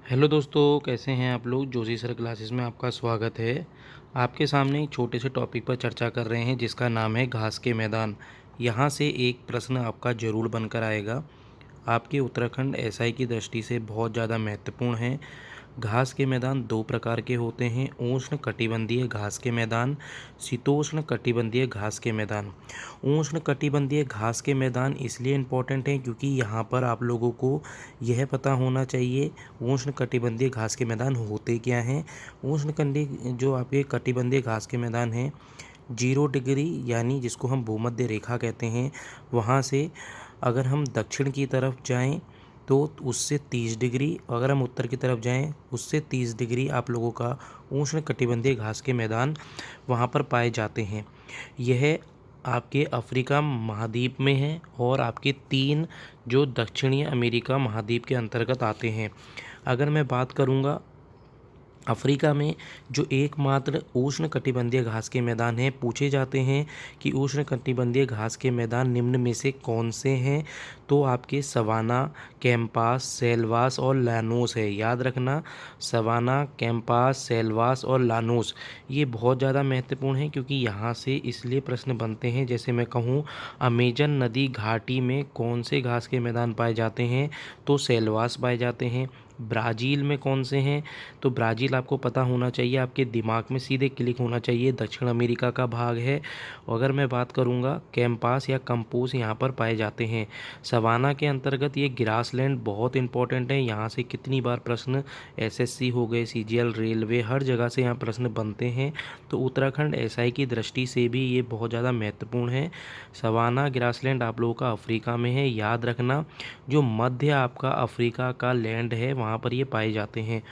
Hello दोस्तों, कैसे हैं आप लोग। जोशी सर क्लासेस में आपका स्वागत है। आपके सामने एक छोटे से टॉपिक पर चर्चा कर रहे हैं जिसका नाम है घास के मैदान। यहाँ से एक प्रश्न आपका ज़रूर बनकर आएगा। आपके उत्तराखंड एसआई की दृष्टि से बहुत ज़्यादा महत्वपूर्ण है। घास के मैदान दो प्रकार के होते हैं, उष्ण कटिबंधीय घास के मैदान, शीतोष्ण कटिबंधीय घास के मैदान। उष्ण कटिबंधीय घास के मैदान इसलिए इम्पोर्टेंट हैं क्योंकि यहाँ पर आप लोगों को यह पता होना चाहिए उष्ण कटिबंधीय घास के मैदान होते क्या हैं। उष्ण कंडी जो आपके कटिबंधीय घास के मैदान हैं, 0 डिग्री यानी जिसको हम भूमध्य रेखा कहते हैं, वहाँ से अगर हम दक्षिण की तरफ जाएं तो उससे 30 डिग्री, अगर हम उत्तर की तरफ जाएं उससे 30 डिग्री आप लोगों का उष्ण कटिबंधीय घास के मैदान वहाँ पर पाए जाते हैं। यह आपके अफ्रीका महाद्वीप में है और आपके 3 जो दक्षिणी अमेरिका महाद्वीप के अंतर्गत आते हैं। अगर मैं बात करूँगा अफ्रीका में जो एकमात्र उष्ण कटिबंधीय घास के मैदान हैं, पूछे जाते हैं कि उष्ण कटिबंधीय घास के मैदान निम्न में से कौन से हैं, तो आपके सवाना, कैंपास, सेल्वास और लानोस है। याद रखना, सवाना, कैंपास, सेल्वास और लानोस ये बहुत ज़्यादा महत्वपूर्ण है क्योंकि यहाँ से इसलिए प्रश्न बनते हैं। जैसे मैं कहूँ अमेजन नदी घाटी में कौन से घास के मैदान पाए जाते हैं, तो सेल्वास पाए जाते हैं। ब्राज़ील में कौन से हैं, तो ब्राज़ील आपको पता होना चाहिए, आपके दिमाग में सीधे क्लिक होना चाहिए, दक्षिण अमेरिका का भाग है। अगर मैं बात करूँगा कैंपास या कंपोस यहाँ पर पाए जाते हैं। सवाना के अंतर्गत ये ग्रासलैंड बहुत इंपॉर्टेंट है। यहाँ से कितनी बार प्रश्न एसएससी हो गए, सीजीएल, रेलवे, हर जगह से यहाँ प्रश्न बनते हैं। तो उत्तराखंड एसआई की दृष्टि से भी ये बहुत ज़्यादा महत्वपूर्ण है। सवाना ग्रासलैंड आप लोगों का अफ्रीका में है, याद रखना। जो मध्य आपका अफ्रीका का लैंड है वहाँ पर ये पाए जाते हैं।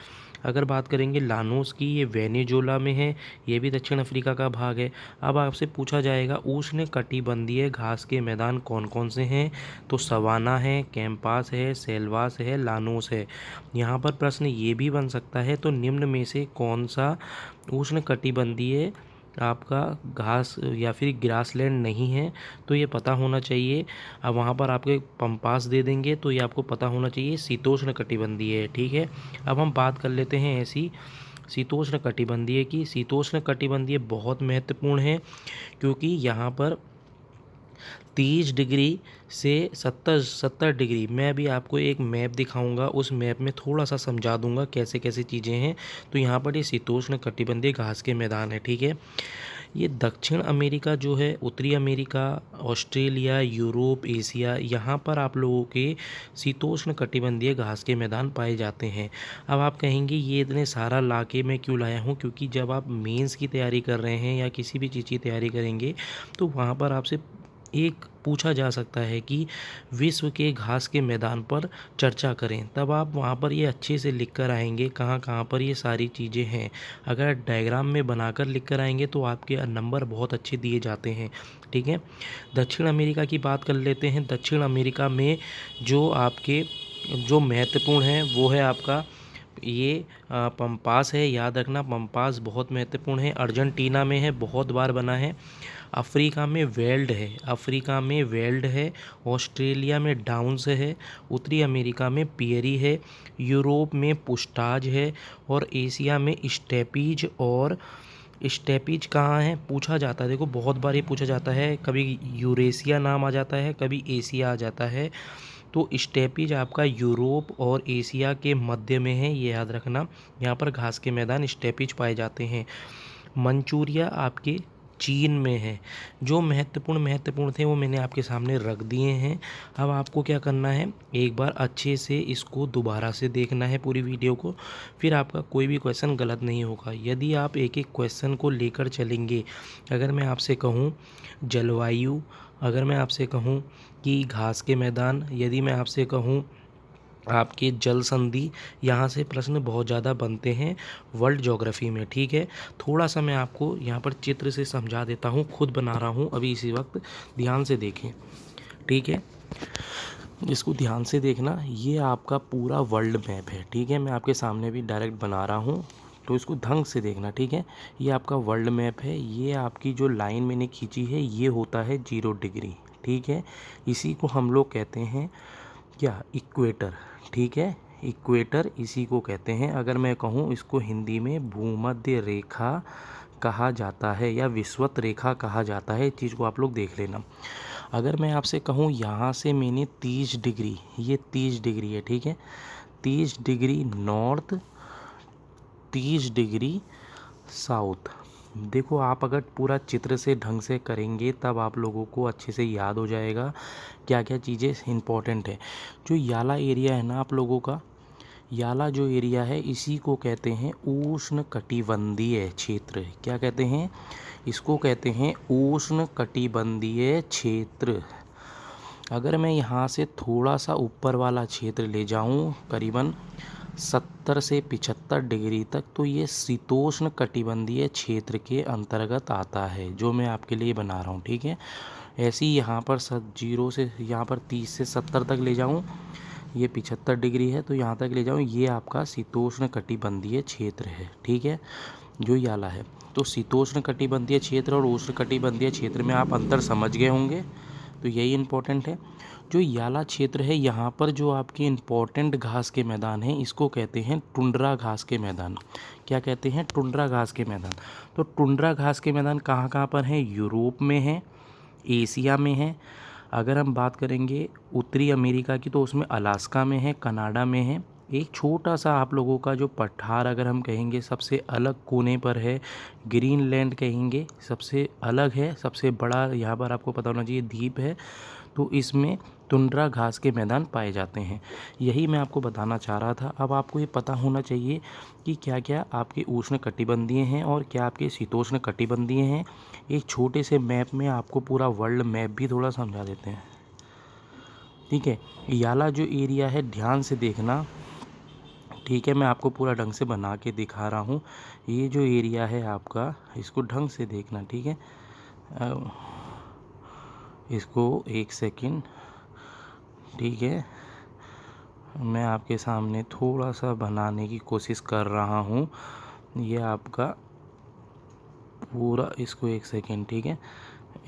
अगर बात करेंगे लानोस की, ये वेनेजुएला में है, ये भी दक्षिण अफ्रीका का भाग है। अब आपसे पूछा जाएगा उष्ण कटिबंधीय घास के मैदान कौन कौन से हैं, तो सवाना है, कैंपास है, सेल्वास है, लानोस है। यहाँ पर प्रश्न ये भी बन सकता है, तो निम्न में से कौन सा उष्ण कटिबंधीय आपका घास या फिर ग्रासलैंड नहीं है, तो ये पता होना चाहिए। अब वहाँ पर आपके पंपास दे देंगे तो ये आपको पता होना चाहिए शीतोष्ण कटिबंधीय है। ठीक है, अब हम बात कर लेते हैं ऐसी शीतोष्ण कटिबंधीय की। शीतोष्ण कटिबंधीय बहुत महत्वपूर्ण है क्योंकि यहाँ पर 30 डिग्री से 70 डिग्री, मैं अभी आपको एक मैप दिखाऊंगा, उस मैप में थोड़ा सा समझा दूंगा कैसे कैसे चीज़ें हैं। तो यहाँ पर ये शीतोष्ण कटिबंधीय घास के मैदान है। ठीक है, ये दक्षिण अमेरिका जो है, उत्तरी अमेरिका, ऑस्ट्रेलिया, यूरोप, एशिया, यहाँ पर आप लोगों के शीतोष्ण कटिबंधीय घास के मैदान पाए जाते हैं। अब आप कहेंगे ये इतने सारा ला के मैं क्यों लाया हूँ, क्योंकि जब आप मेंस की तैयारी कर रहे हैं या किसी भी चीज़ की तैयारी करेंगे तो वहाँ पर आपसे एक पूछा जा सकता है कि विश्व के घास के मैदान पर चर्चा करें, तब आप वहाँ पर ये अच्छे से लिख कर आएंगे कहाँ कहाँ पर ये सारी चीज़ें हैं। अगर डायग्राम में बनाकर लिख कर आएंगे तो आपके नंबर बहुत अच्छे दिए जाते हैं। ठीक है, दक्षिण अमेरिका की बात कर लेते हैं। दक्षिण अमेरिका में जो आपके जो महत्वपूर्ण है वो है आपका ये पंपास है। याद रखना, पंपास बहुत महत्वपूर्ण है। अर्जेंटीना में है, बहुत बार बना है। अफ्रीका में वेल्ड है, अफ्रीका में वेल्ड है। ऑस्ट्रेलिया में डाउन्स है। उत्तरी अमेरिका में पियरी है। यूरोप में पुस्टाज है। और एशिया में स्टेपीज। और स्टेपीज कहाँ है पूछा जाता है, देखो बहुत बार ये पूछा जाता है, कभी यूरेशिया नाम आ जाता है, कभी एशिया आ जाता है। तो स्टेपीज आपका यूरोप और एशिया के मध्य में है, ये याद रखना। यहाँ पर घास के मैदान स्टेपीज पाए जाते हैं। मंचूरिया आपके चीन में है। जो महत्वपूर्ण थे वो मैंने आपके सामने रख दिए हैं। अब आपको क्या करना है, एक बार अच्छे से इसको दोबारा से देखना है पूरी वीडियो को, फिर आपका कोई भी क्वेश्चन गलत नहीं होगा यदि आप एक एक क्वेश्चन को लेकर चलेंगे। अगर मैं आपसे कहूँ जलवायु, अगर मैं आपसे कहूँ कि घास के मैदान, यदि मैं आपसे कहूँ आपके जल संधि, यहाँ से प्रश्न बहुत ज़्यादा बनते हैं वर्ल्ड ज्योग्राफी में। ठीक है, थोड़ा सा मैं आपको यहाँ पर चित्र से समझा देता हूँ, खुद बना रहा हूँ अभी इसी वक्त, ध्यान से देखें। ठीक है, इसको ध्यान से देखना, ये आपका पूरा वर्ल्ड मैप है। ठीक है, मैं आपके सामने भी डायरेक्ट बना रहा हूँ तो इसको ढंग से देखना। ठीक है, ये आपका वर्ल्ड मैप है। ये आपकी जो लाइन मैंने खींची है ये होता है 0 डिग्री। ठीक है, इसी को हम लोग कहते हैं क्या, इक्वेटर। ठीक है, इक्वेटर इसी को कहते हैं। अगर मैं कहूँ इसको हिंदी में भूमध्य रेखा कहा जाता है या विषुवत रेखा कहा जाता है। इस चीज़ को आप लोग देख लेना। अगर मैं आपसे कहूँ यहाँ से मैंने 30 डिग्री, ये 30 डिग्री है, ठीक है, 30 डिग्री नॉर्थ, 30 डिग्री साउथ। देखो आप अगर पूरा चित्र से ढंग से करेंगे तब आप लोगों को अच्छे से याद हो जाएगा क्या क्या चीज़ें इम्पोर्टेंट है। जो याला एरिया है ना आप लोगों का, याला जो एरिया है इसी को कहते हैं उष्ण कटिबंधीय क्षेत्र। क्या कहते हैं? इसको कहते हैं उष्ण कटिबंधीय क्षेत्र। अगर मैं यहाँ से थोड़ा सा ऊपर वाला क्षेत्र ले जाऊँ करीबन 70 से 75 डिग्री तक, तो ये शीतोष्ण कटिबंधीय क्षेत्र के अंतर्गत आता है, जो मैं आपके लिए बना रहा हूँ, ठीक है। ऐसे ही यहाँ पर 0 से यहाँ पर 30 से 70 तक ले जाऊँ, ये 75 डिग्री है तो यहाँ तक ले जाऊँ, ये आपका शीतोष्ण कटिबंधीय क्षेत्र है, ठीक है, जो याला है। तो शीतोष्ण कटिबंधीय क्षेत्र और उष्ण कटिबंधीय क्षेत्र में आप अंतर समझ गए होंगे, तो यही इम्पोर्टेंट है। जो याला क्षेत्र है यहाँ पर जो आपके इम्पोर्टेंट घास के मैदान हैं इसको कहते हैं टुंड्रा घास के मैदान। क्या कहते हैं? टुंड्रा घास के मैदान। तो टुंड्रा घास के मैदान कहाँ कहाँ पर हैं? यूरोप में है, एशिया में है। अगर हम बात करेंगे उत्तरी अमेरिका की तो उसमें अलास्का में है, कनाडा में है। एक छोटा सा आप लोगों का जो पठार अगर हम कहेंगे सबसे अलग कोने पर है, ग्रीनलैंड कहेंगे, सबसे अलग है, सबसे बड़ा यहाँ पर आपको पता होना चाहिए द्वीप है। तो इसमें टुंड्रा घास के मैदान पाए जाते हैं। यही मैं आपको बताना चाह रहा था। अब आपको ये पता होना चाहिए कि क्या क्या आपके उष्ण कटिबंधीय हैं और क्या आपके शीतोष्ण कटिबंधीय हैं। एक छोटे से मैप में आपको पूरा वर्ल्ड मैप भी थोड़ा समझा देते हैं, ठीक है। याला जो एरिया है ध्यान से देखना, ठीक है, मैं आपको पूरा ढंग से बना के दिखा रहा हूँ। ये जो एरिया है आपका, इसको ढंग से देखना, ठीक है। इसको एक सेकंड, ठीक है, मैं आपके सामने थोड़ा सा बनाने की कोशिश कर रहा हूँ। ये आपका पूरा, इसको एक सेकंड, ठीक है,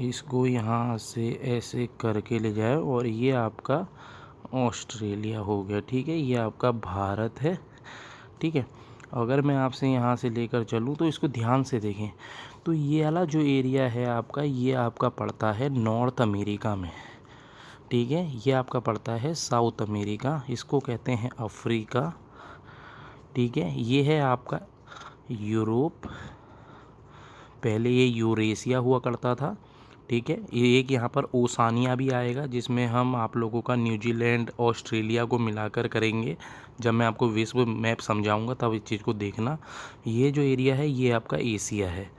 इसको यहाँ से ऐसे करके ले जाए और ये आपका ऑस्ट्रेलिया हो गया, ठीक है, ये आपका भारत है, ठीक है। अगर मैं आपसे यहाँ से लेकर चलूँ तो इसको ध्यान से देखें, तो ये वाला जो एरिया है आपका, ये आपका पड़ता है नॉर्थ अमेरिका में, ठीक है। ये आपका पड़ता है साउथ अमेरिका, इसको कहते हैं अफ्रीका, ठीक है। ये है आपका यूरोप, पहले ये यूरेशिया हुआ करता था, ठीक है। ये एक यहाँ पर ओसानिया भी आएगा जिसमें हम आप लोगों का न्यूजीलैंड ऑस्ट्रेलिया को मिलाकर करेंगे। जब मैं आपको विश्व मैप समझाऊंगा तब इस चीज़ को देखना। ये जो एरिया है ये आपका एशिया है।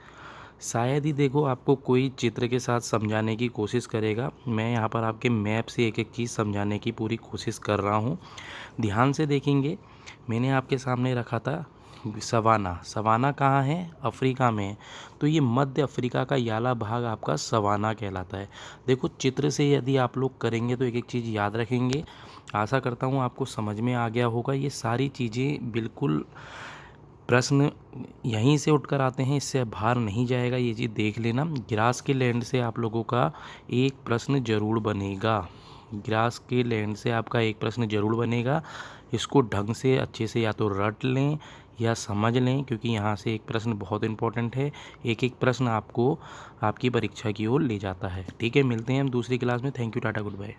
शायद ही देखो आपको कोई चित्र के साथ समझाने की कोशिश करेगा। मैं यहाँ पर आपके मैप से एक एक चीज़ समझाने की पूरी कोशिश कर रहा हूँ। ध्यान से देखेंगे, मैंने आपके सामने रखा था सवाना। सवाना कहाँ है? अफ्रीका में है। तो ये मध्य अफ्रीका का याला भाग आपका सवाना कहलाता है। देखो चित्र से यदि आप लोग करेंगे तो एक एक चीज़ याद रखेंगे। आशा करता हूँ आपको समझ में आ गया होगा। ये सारी चीज़ें बिल्कुल प्रश्न यहीं से उठकर आते हैं, इससे बाहर नहीं जाएगा, ये चीज़ देख लेना। ग्रास के लैंड से आप लोगों का एक प्रश्न जरूर बनेगा। ग्रास के लैंड से आपका एक प्रश्न जरूर बनेगा। इसको ढंग से अच्छे से या तो रट लें या समझ लें, क्योंकि यहाँ से एक प्रश्न बहुत इंपॉर्टेंट है। एक एक प्रश्न आपको आपकी परीक्षा की ओर ले जाता है, ठीक है। मिलते हैं हम दूसरी क्लास में। Thank you, tata, good bye.